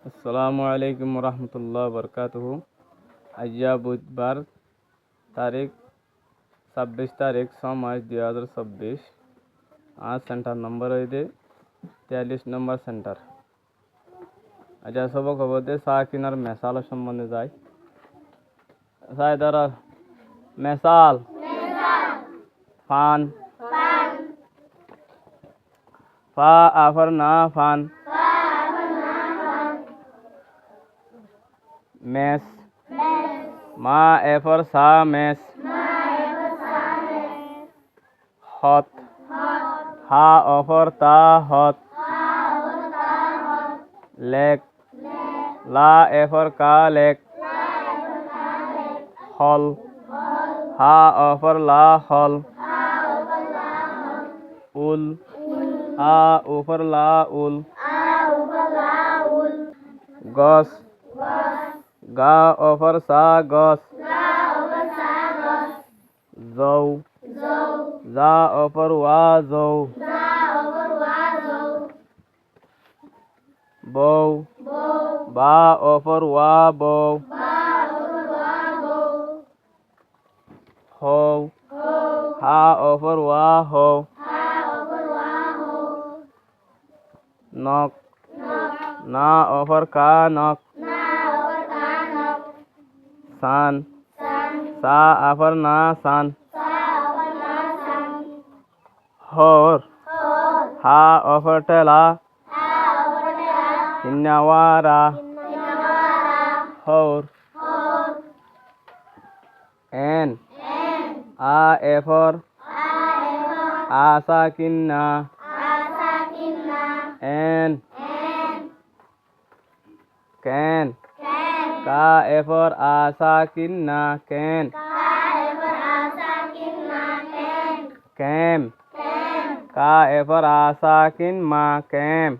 আসসালামু আলাইকুম রহমতুল্লাহ বরকাতুহু। আজ্জা বুধবার তারিখ 26 তারিখ 6 মাস 2024। आज सेंटर नंबर है 43 নম্বর সেন্টার। আচ্ছা সবক হবতে সাকিনার মেসাল সম্বন্ধে যাই। সাইদার মেসাল ফান ফা আফর না ফান মেস মা এফর সা মেস হত হা অফর তা হত লেক লা এফর কা লেক হল হা অফর লা হল উল আ ওফর লা উল গস গা অফর সা গস জৌ জা অফর ওয়া জৌ বৌ বা অফর ওয়া বৌ হৌ হা অফর ওয়া হৌ নক না অফর কা নক সান সা আফর না সান হর হা অফর টেলা হিন্নাওয়ারা হর এন আ এফর আসা কিন্না এন ক্যান কা এফর আসা কিন্না ক্যান ক্যাম কা এফর আসা কিন মা ক্যাম